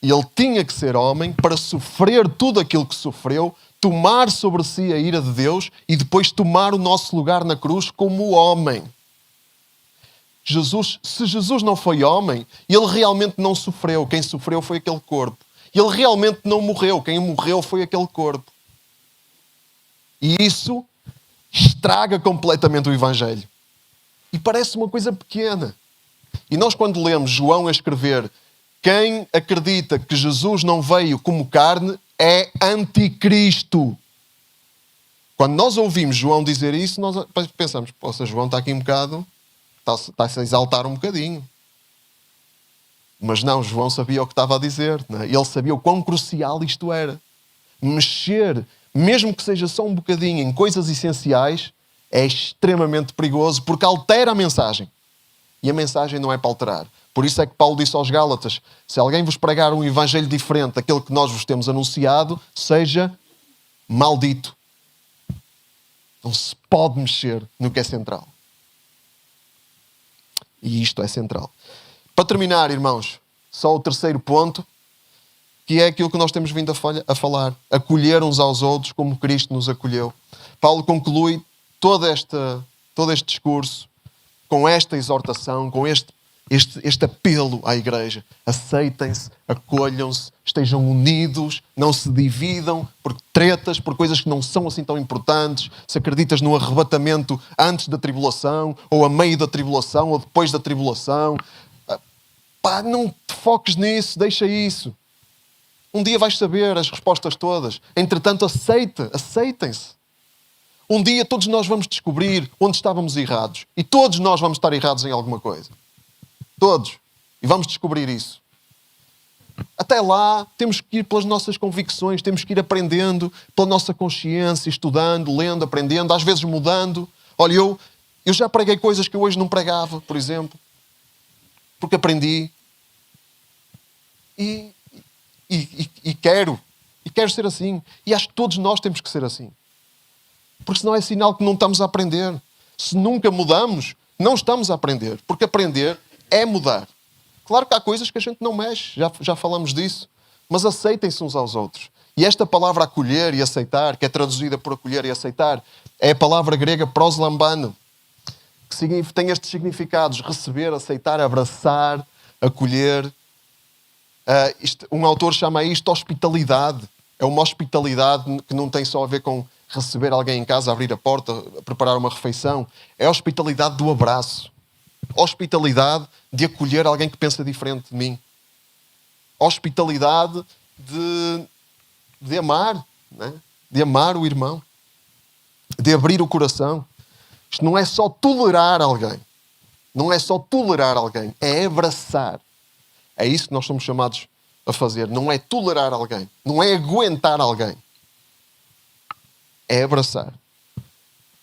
E ele tinha que ser homem para sofrer tudo aquilo que sofreu, tomar sobre si a ira de Deus e depois tomar o nosso lugar na cruz como homem. Se Jesus não foi homem, ele realmente não sofreu. Quem sofreu foi aquele corpo. Ele realmente não morreu. Quem morreu foi aquele corpo. E isso estraga completamente o Evangelho. E parece uma coisa pequena. E nós, quando lemos João a escrever, quem acredita que Jesus não veio como carne é anticristo. Quando nós ouvimos João dizer isso, nós pensamos, poxa, João está aqui um bocado... Está-se a exaltar um bocadinho. Mas não, João sabia o que estava a dizer. Não é? Ele sabia o quão crucial isto era. Mexer, mesmo que seja só um bocadinho, em coisas essenciais, é extremamente perigoso porque altera a mensagem. E a mensagem não é para alterar. Por isso é que Paulo disse aos Gálatas, se alguém vos pregar um evangelho diferente daquele que nós vos temos anunciado, seja maldito. Não se pode mexer no que é central. E isto é central. Para terminar, irmãos, só o terceiro ponto, que é aquilo que nós temos vindo a falar. Acolher uns aos outros como Cristo nos acolheu. Paulo conclui todo este discurso com esta exortação, com este este apelo à igreja. Aceitem-se, acolham-se, estejam unidos, não se dividam por tretas, por coisas que não são assim tão importantes. Se acreditas no arrebatamento antes da tribulação, ou a meio da tribulação, ou depois da tribulação, pá, não te foques nisso, deixa isso. Um dia vais saber as respostas todas. Entretanto, aceitem-se. Um dia todos nós vamos descobrir onde estávamos errados. E todos nós vamos estar errados em alguma coisa. Todos. E vamos descobrir isso. Até lá, temos que ir pelas nossas convicções, temos que ir aprendendo pela nossa consciência, estudando, lendo, aprendendo, às vezes mudando. Olha, eu já preguei coisas que eu hoje não pregava, por exemplo. Porque aprendi. E quero ser assim. E acho que todos nós temos que ser assim. Porque senão é sinal que não estamos a aprender. Se nunca mudamos, não estamos a aprender. Porque aprender é mudar. Claro que há coisas que a gente não mexe, já falamos disso. Mas aceitem-se uns aos outros. E esta palavra acolher e aceitar, que é traduzida por acolher e aceitar, é a palavra grega proslambano, que tem estes significados: receber, aceitar, abraçar, acolher. Um autor chama isto hospitalidade. É uma hospitalidade que não tem só a ver com receber alguém em casa, abrir a porta, preparar uma refeição. É a hospitalidade do abraço. Hospitalidade de acolher alguém que pensa diferente de mim. Hospitalidade de amar, né? De amar o irmão. De abrir o coração. Isto não é só tolerar alguém. Não é só tolerar alguém. É abraçar. É isso que nós somos chamados a fazer. Não é tolerar alguém. Não é aguentar alguém. É abraçar.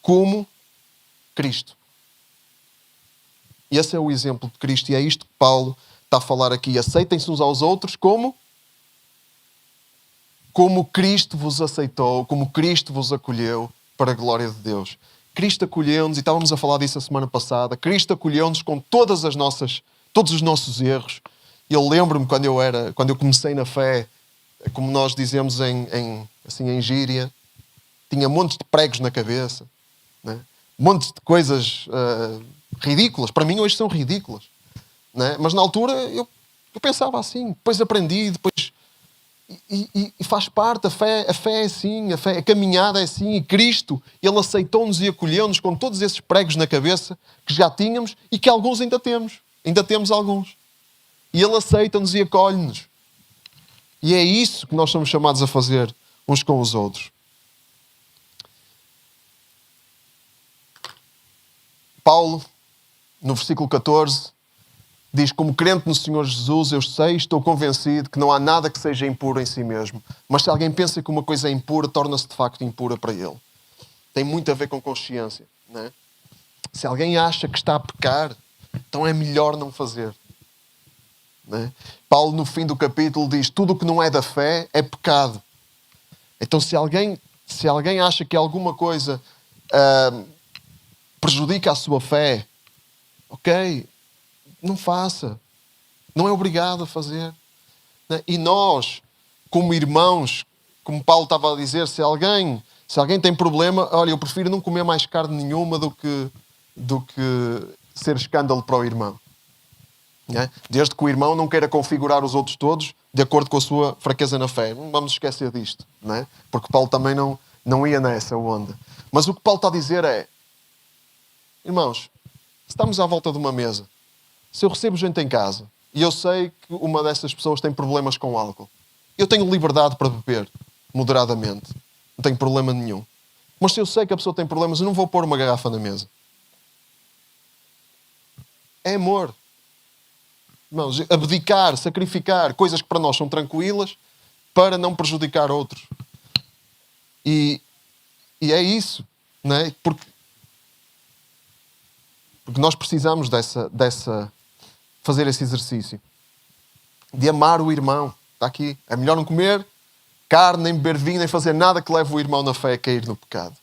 Como Cristo. E esse é o exemplo de Cristo. E é isto que Paulo está a falar aqui. Aceitem-se uns aos outros como Cristo vos aceitou, como Cristo vos acolheu para a glória de Deus. Cristo acolheu-nos, e estávamos a falar disso a semana passada. Cristo acolheu-nos com todos os nossos erros. Eu lembro-me quando eu comecei na fé, como nós dizemos em gíria, tinha montes de pregos na cabeça, né? Montes de coisas ridículas. Para mim hoje são ridículas, né? Mas na altura eu pensava assim, depois aprendi, e faz parte. A fé é assim, a caminhada é assim, e Cristo, Ele aceitou-nos e acolheu-nos com todos esses pregos na cabeça que já tínhamos e que alguns ainda temos alguns. E Ele aceita-nos e acolhe-nos. E é isso que nós somos chamados a fazer uns com os outros. Paulo, no versículo 14, diz: como crente no Senhor Jesus, eu sei, estou convencido que não há nada que seja impuro em si mesmo. Mas se alguém pensa que uma coisa é impura, torna-se de facto impura para ele. Tem muito a ver com consciência, não é? Se alguém acha que está a pecar, então é melhor não fazer. Né? Paulo, no fim do capítulo, diz: tudo o que não é da fé é pecado. Então, se alguém acha que alguma coisa prejudica a sua fé, ok, não faça. Não é obrigado a fazer. Né? E nós, como irmãos, como Paulo estava a dizer, se alguém tem problema, olha, eu prefiro não comer mais carne nenhuma do que ser escândalo para o irmão. Né? Desde que o irmão não queira configurar os outros todos de acordo com a sua fraqueza na fé. Não vamos esquecer disto, né? Porque Paulo também não ia nessa onda. Mas o que Paulo está a dizer é: irmãos, se estamos à volta de uma mesa, se eu recebo gente em casa e eu sei que uma dessas pessoas tem problemas com álcool, eu tenho liberdade para beber moderadamente. Não tenho problema nenhum. Mas se eu sei que a pessoa tem problemas, eu não vou pôr uma garrafa na mesa. É amor. Irmãos, abdicar, sacrificar coisas que para nós são tranquilas para não prejudicar outros. E é isso, não é? Porque nós precisamos fazer esse exercício de amar o irmão. Está aqui. É melhor não comer carne, nem beber vinho, nem fazer nada que leve o irmão na fé a cair no pecado.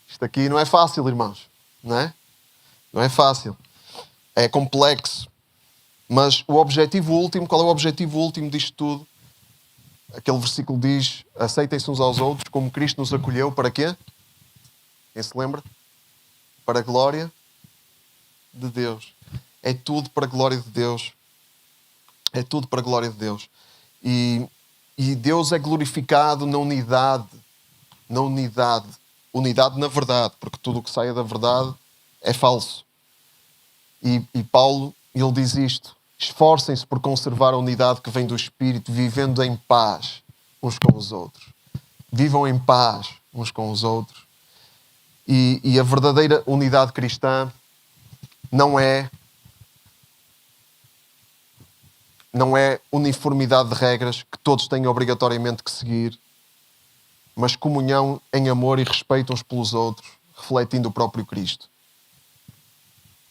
Isto aqui não é fácil, irmãos. Não é? Não é fácil. É complexo. Mas o objetivo último, qual é o objetivo último disto tudo? Aquele versículo diz: aceitem-se uns aos outros como Cristo nos acolheu. Para quê? Quem se lembra? para a glória de Deus. É tudo para a glória de Deus. É tudo para a glória de Deus. E Deus é glorificado na unidade. Na unidade. Unidade na verdade, porque tudo o que saia da verdade é falso. E Paulo, ele diz isto: esforcem-se por conservar a unidade que vem do Espírito, vivendo em paz uns com os outros. Vivam em paz uns com os outros. E a verdadeira unidade cristã não é uniformidade de regras que todos têm obrigatoriamente que seguir, mas comunhão em amor e respeito uns pelos outros, refletindo o próprio Cristo.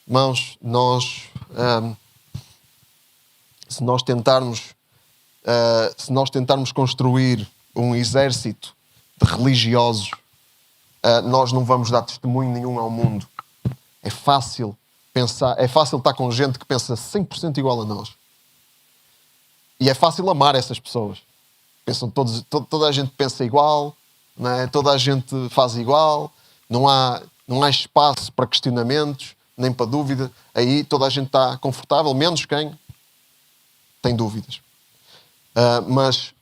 Irmãos, se nós tentarmos construir um exército de religiosos, nós não vamos dar testemunho nenhum ao mundo. É fácil estar com gente que pensa 100% igual a nós. E é fácil amar essas pessoas. Toda a gente pensa igual, não é? Toda a gente faz igual, não há espaço para questionamentos, nem para dúvida. Aí toda a gente está confortável, menos quem tem dúvidas. Mas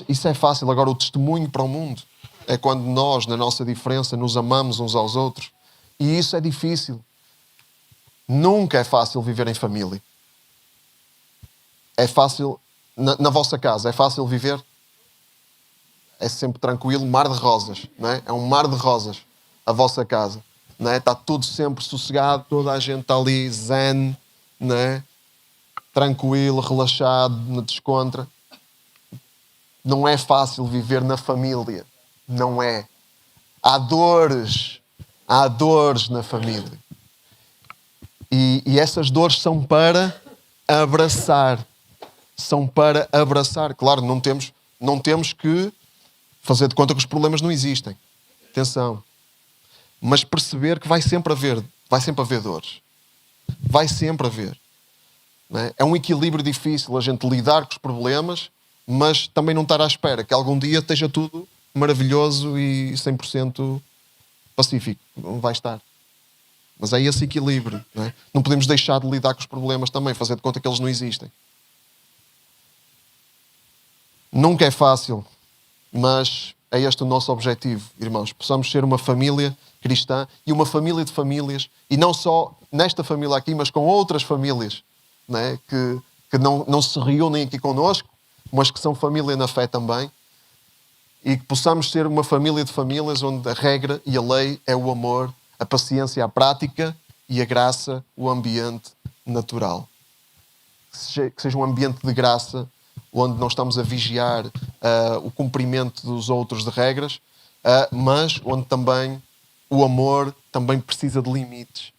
isso é fácil. Agora, o testemunho para o mundo é quando nós, na nossa diferença, nos amamos uns aos outros. E isso é difícil. Nunca é fácil viver em família. É fácil, na vossa casa, é fácil viver? É sempre tranquilo, mar de rosas, não é? É um mar de rosas, a vossa casa, não é? Está tudo sempre sossegado, toda a gente está ali zen, não é? Tranquilo, relaxado, na descontra. Não é fácil viver na família, não é. Há dores na família. E essas dores são para abraçar. São para abraçar. Claro, não temos que fazer de conta que os problemas não existem. Atenção. Mas perceber que vai sempre haver dores. Vai sempre haver. Não é? É um equilíbrio difícil a gente lidar com os problemas, mas também não estar à espera que algum dia esteja tudo maravilhoso e 100% pacífico. Não vai estar. Mas é esse equilíbrio. Não é? Não podemos deixar de lidar com os problemas também, fazer de conta que eles não existem. Nunca é fácil, mas é este o nosso objetivo, irmãos. Possamos ser uma família cristã e uma família de famílias, e não só nesta família aqui, mas com outras famílias, não é? que não se reúnem aqui connosco, mas que são família na fé também, e que possamos ser uma família de famílias onde a regra e a lei é o amor, a paciência, a prática, e a graça, o ambiente natural. Que seja um ambiente de graça, onde não estamos a vigiar o cumprimento dos outros de regras, mas onde também o amor também precisa de limites.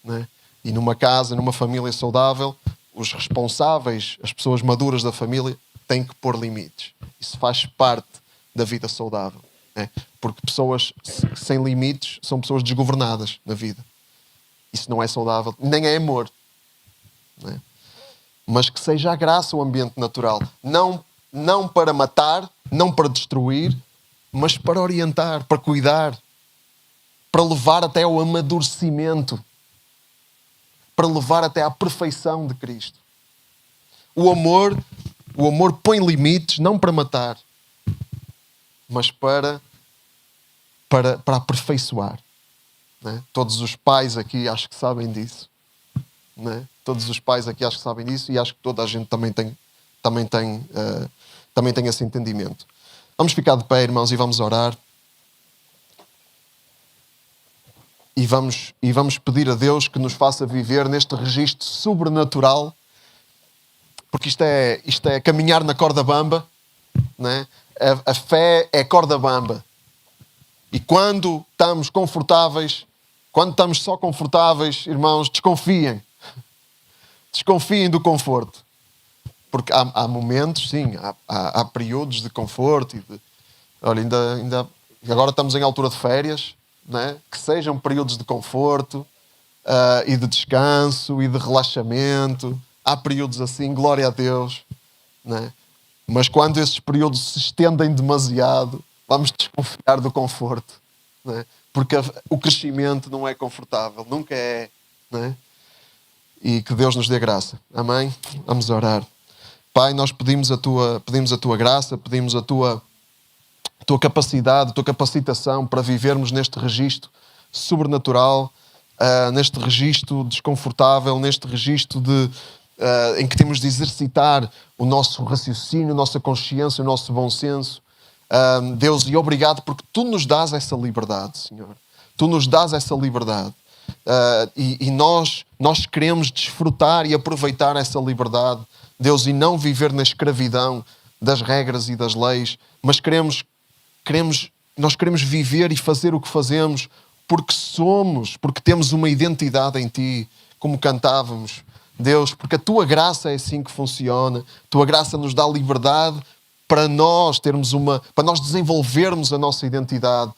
Não é? E numa casa, numa família saudável, os responsáveis, as pessoas maduras da família, têm que pôr limites. Isso faz parte da vida saudável. Não é? Porque pessoas sem limites são pessoas desgovernadas na vida. Isso não é saudável, nem é amor. Não é? Mas que seja a graça o ambiente natural. Não para matar, não para destruir, mas para orientar, para cuidar, para levar até ao amadurecimento, para levar até à perfeição de Cristo. O amor põe limites, não para matar, mas para aperfeiçoar. Não é? Todos os pais aqui acho que sabem disso. Não é? Todos os pais aqui acho que sabem disso, e acho que toda a gente também tem esse entendimento. Vamos ficar de pé, irmãos, e vamos orar. E vamos pedir a Deus que nos faça viver neste registro sobrenatural, porque isto é caminhar na corda bamba, não é? A fé é corda bamba. E quando estamos confortáveis, quando estamos só confortáveis, irmãos, desconfiem. Desconfiem do conforto. Porque há momentos, sim, há períodos de conforto. Olha, agora estamos em altura de férias, né? Que sejam períodos de conforto e de descanso e de relaxamento. Há períodos assim, glória a Deus. Né? Mas quando esses períodos se estendem demasiado, vamos desconfiar do conforto. não é? Porque o crescimento não é confortável, nunca é, não é? E que Deus nos dê graça. Amém? Vamos orar. Pai, nós pedimos a tua graça, pedimos a tua capacidade, a tua capacitação para vivermos neste registro sobrenatural, neste registro desconfortável, neste registro em que temos de exercitar o nosso raciocínio, a nossa consciência, o nosso bom senso. Deus, e obrigado porque Tu nos dás essa liberdade, Senhor. Tu nos dás essa liberdade. E nós queremos desfrutar e aproveitar essa liberdade, Deus, e não viver na escravidão das regras e das leis, mas nós queremos viver e fazer o que fazemos porque temos uma identidade em Ti, como cantávamos, Deus, porque a Tua graça é assim que funciona. A Tua graça nos dá liberdade para nós desenvolvermos a nossa identidade,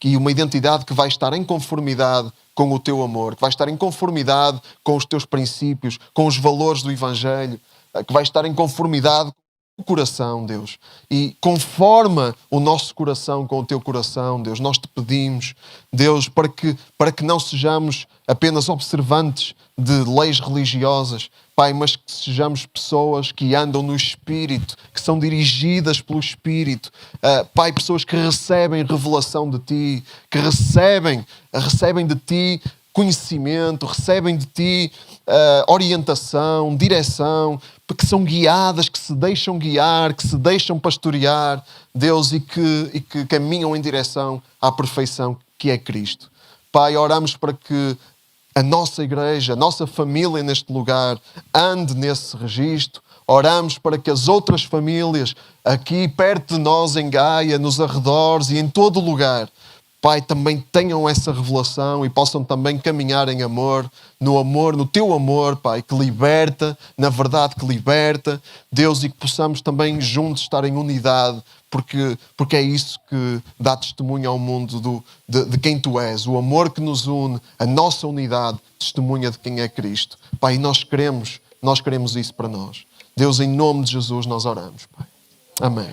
e uma identidade que vai estar em conformidade com o Teu amor, que vai estar em conformidade com os Teus princípios, com os valores do Evangelho, que vai estar em conformidade com o coração, Deus. E conforma o nosso coração com o Teu coração, Deus. Nós Te pedimos, Deus, para que não sejamos apenas observantes de leis religiosas, Pai, mas que sejamos pessoas que andam no Espírito, que são dirigidas pelo Espírito. Pai, pessoas que recebem revelação de Ti, que recebem de Ti conhecimento, recebem de Ti orientação, direção, porque são guiadas, que se deixam guiar, que se deixam pastorear, Deus, e que caminham em direção à perfeição que é Cristo. Pai, oramos para que a nossa igreja, a nossa família neste lugar ande nesse registro. Oramos para que as outras famílias aqui perto de nós, em Gaia, nos arredores e em todo o lugar, Pai, também tenham essa revelação e possam também caminhar em amor, no Teu amor, Pai, que liberta, na verdade que liberta, Deus, e que possamos também juntos estar em unidade, porque é isso que dá testemunho ao mundo de quem Tu és. O amor que nos une, a nossa unidade, testemunha de quem é Cristo. Pai, nós queremos isso para nós. Deus, em nome de Jesus, nós oramos, Pai. Amém.